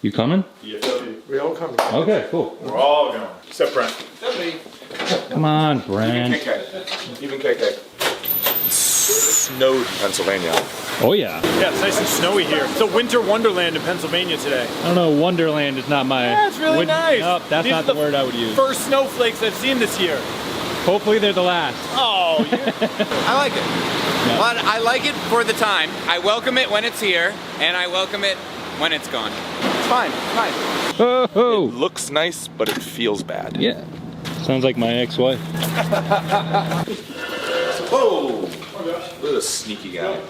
You coming? Yeah, we all coming. Okay, cool. We're all going. Except Brent. Come on, Brand. Even KK. Snowed in Pennsylvania. Oh yeah. Yeah, it's nice and snowy here. It's a winter wonderland in Pennsylvania today. I don't know, Wonderland is not my... Yeah, it's really nice. Nope, that's These not are the word I would use. First snowflakes I've seen this year. Hopefully they're the last. Oh, I like it. Yeah. Well, I like it for the time. I welcome it when it's here, and I welcome it when it's gone. It's fine. It's nice. Oh, It looks nice, but it feels bad. yeah. Sounds like my ex-wife. Whoa! Look at this sneaky guy.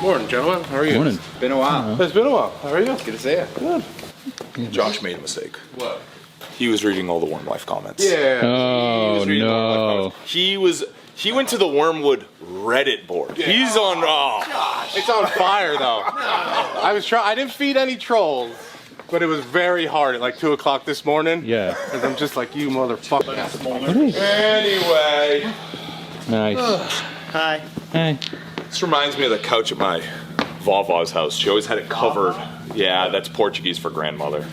Morning, gentlemen. How are you? Morning. Been a while. It's been a while. How are you? Good to see you. Good. Josh made a mistake. What? He was reading all the Wyrm Lyfe comments. Yeah. Oh, no. He went to the Wyrmwood Reddit board. Yeah. He's on. Oh. It's on fire though. I didn't feed any trolls, but it was very hard at like 2 o'clock this morning. Yeah. Because I'm just like, you motherfucker. What is it? Anyway, Nice. Hi. Hey. this reminds me of the couch at my Vava's house. She always had it covered. Yeah, that's Portuguese for grandmother.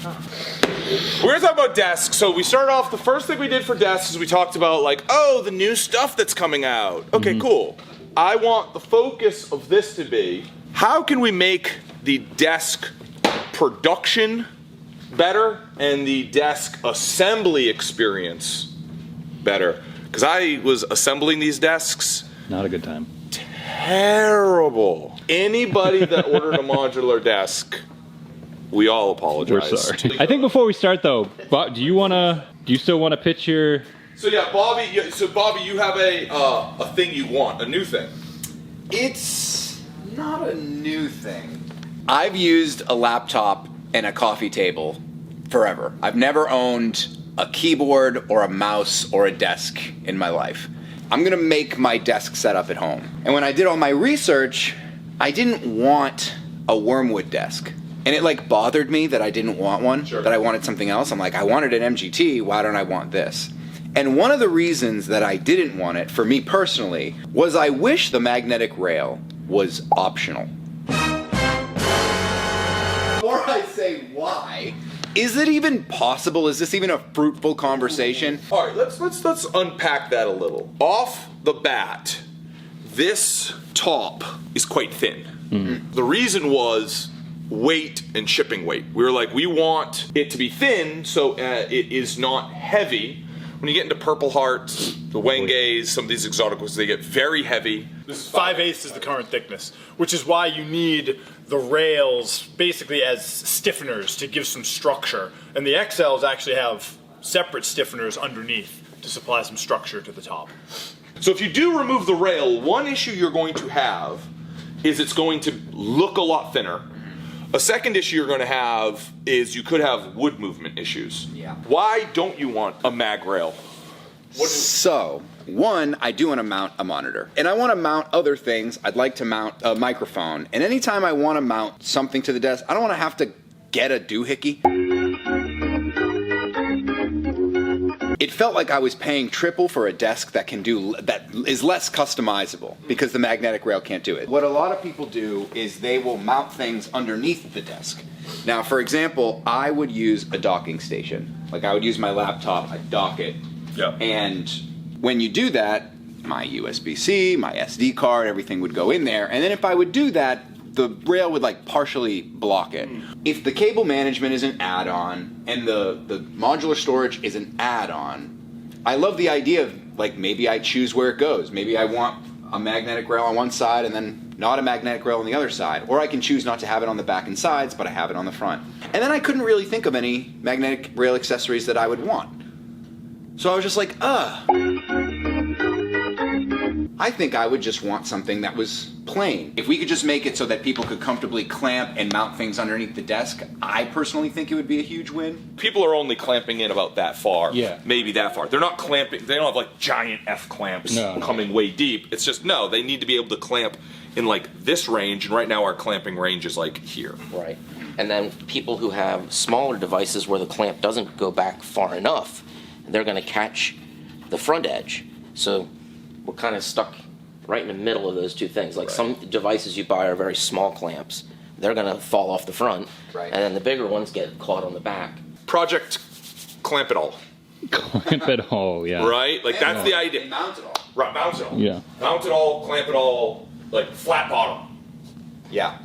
We're gonna talk about desks. So we started off, the first thing we did for desks is we talked about like, oh, the new stuff that's coming out. Okay, cool. I want the focus of this to be, how can we make the desk production better and the desk assembly experience better? Because I was assembling these desks. Not a good time. Terrible. Anybody that ordered a modular desk, we all apologize. We're sorry. I think before we start though, Bob, do you still want to pitch your... So yeah, Bobby, you have a thing you want, a new thing. It's not a new thing. I've used a laptop and a coffee table forever. I've never owned a keyboard or a mouse or a desk in my life. I'm gonna make my desk setup at home. And when I did all my research, I didn't want a Wyrmwood desk. And it like bothered me that I didn't want one, that I wanted something else. I'm like, I wanted an MGT, why don't I want this? And one of the reasons that I didn't want it, for me personally, was I wish the magnetic rail was optional. Before I say why, is it even possible? Is this even a fruitful conversation? All right, let's unpack that a little. Off the bat, this top is quite thin. The reason was weight and shipping weight. We were like, we want it to be thin so it is not heavy. When you get into Purple Hearts, the Wengays, some of these exotic ones, they get very heavy. This is 5/8 is the current thickness, which is why you need the rails basically as stiffeners to give some structure. And the XLs actually have separate stiffeners underneath to supply some structure to the top. So if you do remove the rail, one issue you're going to have is it's going to look a lot thinner. A second issue you're going to have is you could have wood movement issues. Yeah. Why don't you want a mag rail? So, one, I do want to mount a monitor. And I want to mount other things. I'd like to mount a microphone. And anytime I want to mount something to the desk, I don't want to have to get a doohickey. It felt like I was paying triple for a desk that is less customizable because the magnetic rail can't do it. What a lot of people do is they will mount things underneath the desk. Now, for example, I would use a docking station. Like I would use my laptop, I'd dock it. Yeah. And when you do that, my USB-C, my SD card, everything would go in there. And then if I would do that, the rail would like partially block it. If the cable management is an add-on and the modular storage is an add-on, I love the idea of like maybe I choose where it goes. Maybe I want a magnetic rail on one side and then not a magnetic rail on the other side. Or I can choose not to have it on the back and sides, but I have it on the front. And then I couldn't really think of any magnetic rail accessories that I would want. So I was just like, I think I would just want something that was plain. If we could just make it so that people could comfortably clamp and mount things underneath the desk, I personally think it would be a huge win. People are only clamping in about that far. Yeah. Maybe that far. They're not clamping, they don't have like giant F clamps coming way deep. It's just, no, they need to be able to clamp in like this range, and right now our clamping range is like here. Right. And then people who have smaller devices where the clamp doesn't go back far enough, they're going to catch the front edge. So we're kind of stuck right in the middle of those two things. Like some devices you buy are very small clamps, they're going to fall off the front. Right. And then the bigger ones get caught on the back. Project Clamp It All. Clamp it all, yeah. Right? Like, that's the idea. They mount it all. Right, mount it all. Yeah. Mount it all, clamp it all, like flat bottom. Yeah.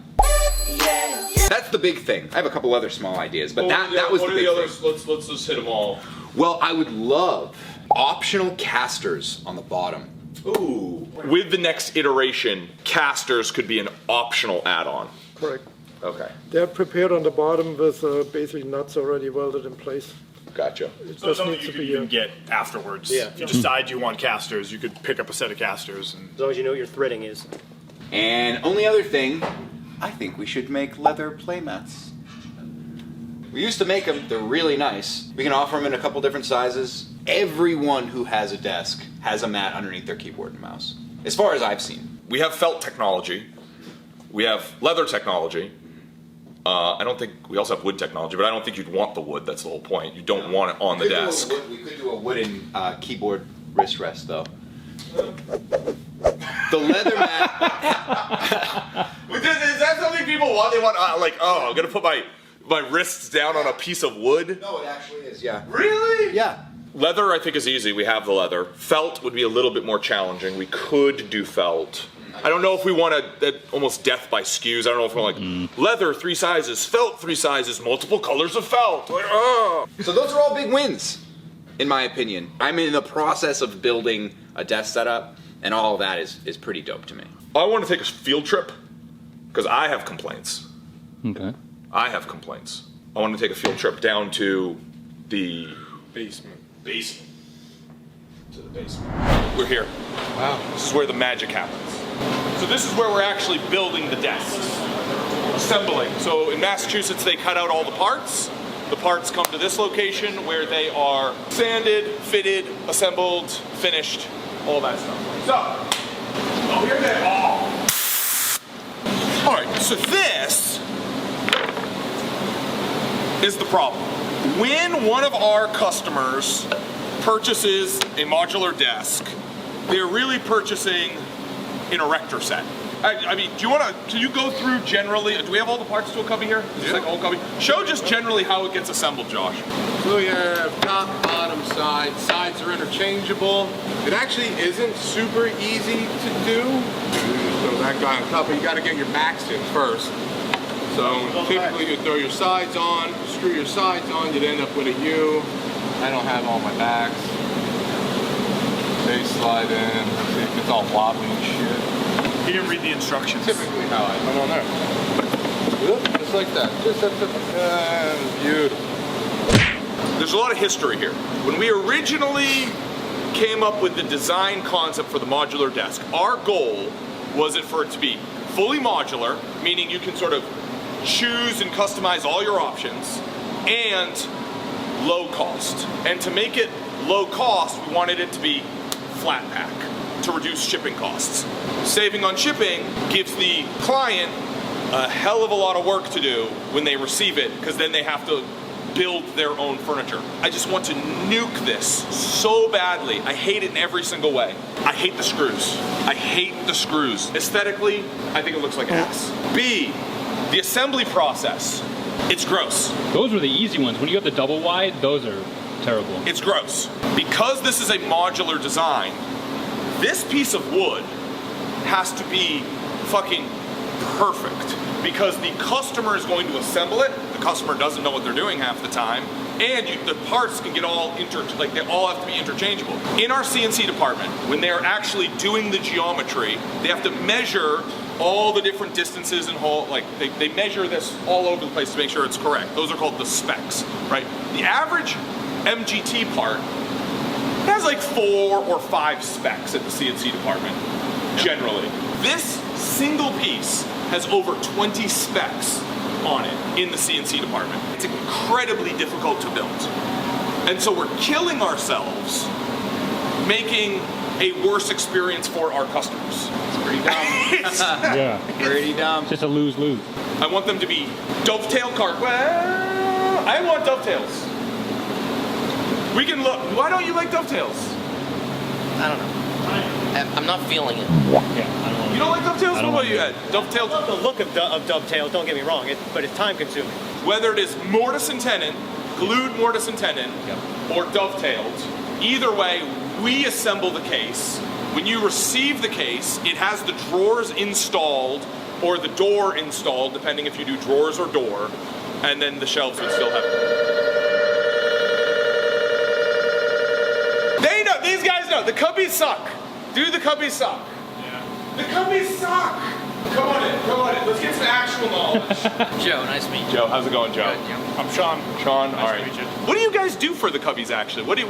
That's the big thing. I have a couple other small ideas, but that was what the are big the others? thing. Let's just hit them all. Well, I would love optional casters on the bottom. Ooh. With the next iteration, casters could be an optional add-on. Correct. Okay, They're prepared on the bottom with basically nuts already welded in place. gotcha. It So just something needs you to could be even get afterwards. Yeah. If you decide you want casters, you could pick up a set of casters. And As long as you know what your threading is. And only other thing, I think we should make leather playmats. We used to make them, they're really nice. We can offer them in a couple different sizes. Everyone who has a desk has a mat underneath their keyboard and mouse, as far as I've seen. We have felt technology. We have leather technology. I don't think, we also have wood technology, but I don't think you'd want the wood, that's the whole point. You don't want it on the desk. We could do a wooden keyboard wrist rest, though. The leather mat. Is that something people want? They want, like, oh, I'm gonna put my wrists down on a piece of wood? No, it actually is, yeah. Really? Yeah. Leather, I think, is easy. We have the leather. Felt would be a little bit more challenging. We could do felt. I don't know if we want almost death by SKUs. I don't know if we're like, leather 3 sizes, felt 3 sizes, multiple colors of felt. Like, So those are all big wins, in my opinion. I'm in the process of building a desk setup, and all of that is pretty dope to me. I want to take a field trip because I have complaints. Okay. I have complaints. I want to take a field trip down to the Basement. basement. To the basement. We're here. Wow. This is where the magic happens. So this is where we're actually building the desks. Assembling. So in Massachusetts, they cut out all the parts. The parts come to this location where they are sanded, fitted, assembled, finished, all that stuff. So, here they are. All right, so this is the problem. When one of our customers purchases a modular desk, they're really purchasing an erector set. I mean, can you go through generally, do we have all the parts to a cubby here? Is this like all cubby? Show just generally how it gets assembled, Josh. So you have top, bottom, side. Sides are interchangeable. It actually isn't super easy to do. So that guy on top, but you got to get your backs in first. So typically you throw your sides on, screw your sides on, you'd end up with a U. I don't have all my backs. They slide in. See, it's all wobbly and shit. he didn't read the instructions. Typically how I come on there. Just like that. Just beautiful. There's a lot of history here. When we originally came up with the design concept for the modular desk, our goal was for it to be fully modular, meaning you can sort of choose and customize all your options, and low cost. And to make it low cost, we wanted it to be flat pack to reduce shipping costs. Saving on shipping gives the client a hell of a lot of work to do when they receive it, because then they have to build their own furniture. I just want to nuke this so badly. I hate it in every single way. I hate the screws. I hate the screws. Aesthetically, I think it looks like ass. B, the assembly process. It's gross. Those were the easy ones. When you got the double wide, those are terrible. It's gross. Because this is a modular design, this piece of wood has to be fucking perfect, because the customer is going to assemble it. The customer doesn't know what they're doing half the time, and the parts can get all they all have to be interchangeable. In our CNC department, when they're actually doing the geometry, they have to measure all the different distances and they measure this all over the place to make sure it's correct. Those are called the specs, right? The average MGT part has like 4 or 5 specs at the CNC department, generally. This single piece has over 20 specs on it in the CNC department. It's incredibly difficult to build. And so we're killing ourselves making a worse experience for our customers. It's pretty dumb. Yeah. Pretty dumb. It's just a lose-lose. I want them to be dovetail cart. Well, I want dovetails. We can look. Why don't you like dovetails? I don't know. I'm not feeling it. Yeah, I don't want You don't like dovetails? What about you, Ed? Dovetails? The look of dovetails, don't get me wrong, but it's time consuming. Whether it is mortise and tenon, glued mortise and tenon, or dovetailed, either way, we assemble the case. When you receive the case, it has the drawers installed or the door installed, depending if you do drawers or door, and then the shelves would still have They know, these guys know, the cubbies suck. Do the cubbies suck? Yeah. The cubbies suck. Come on in. Let's get some actual knowledge. Joe, nice to meet you. Joe, how's it going, Joe? Good, Joe. I'm Sean. Sean, all right. to meet you. What do you guys do for the cubbies actually? What do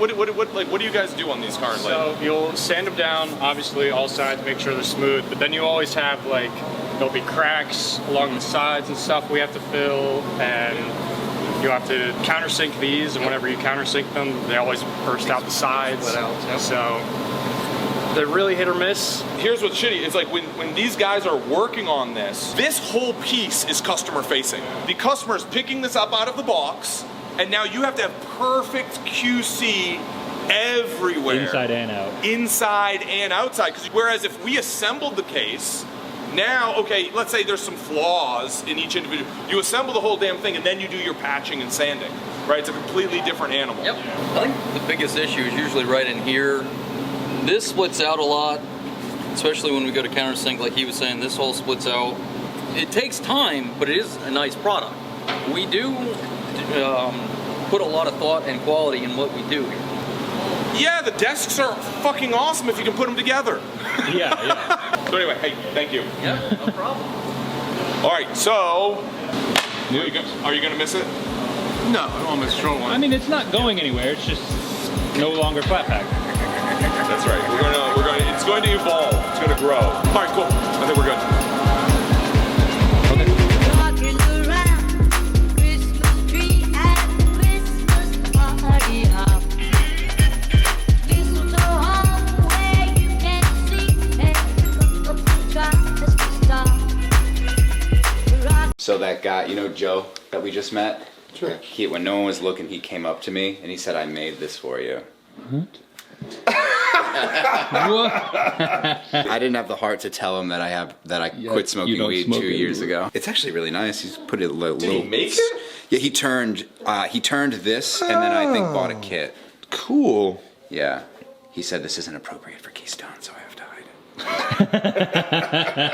you guys do on these currently? So you'll sand them down, obviously all sides, make sure they're smooth, but then you always have like, there'll be cracks along the sides and stuff we have to fill, and you have to countersink these, and whenever you countersink them, they always burst out the sides. So they're really hit or miss. Here's what's shitty, is like when these guys are working on this whole piece is customer facing. The customer is picking this up out of the box, and now you have to have perfect QC everywhere. Inside and out. Inside and outside. Whereas if we assembled the case, now, okay, let's say there's some flaws in each individual. You assemble the whole damn thing and then you do your patching and sanding, right? It's a completely different animal. Yep. I think the biggest issue is usually right in here. This splits out a lot, especially when we go to countersink, like he was saying, this hole splits out. It takes time, but it is a nice product. We do put a lot of thought and quality in what we do here. Yeah, the desks are fucking awesome if you can put them together. Yeah. So anyway, hey, thank you. Yeah, no problem. All right, so are you gonna miss it? No, I don't want to miss one. I mean, it's not going anywhere. It's just no longer flat pack. That's right. It's going to evolve. It's going to grow. All right, cool. I think we're good. Walking around Christmas tree at Christmas party hop. This home where you can see and tries to stop. So that guy, you know Joe that we just met? Sure. When no one was looking, he came up to me and he said, "I made this for you." I didn't have the heart to tell him that I quit smoking weed 2 years ago. It's actually really nice. He's put it a little. Did he make it? Yeah, he turned this and then I think bought a kit. Cool. Yeah. He said this isn't appropriate for Keystone, so I have to hide it.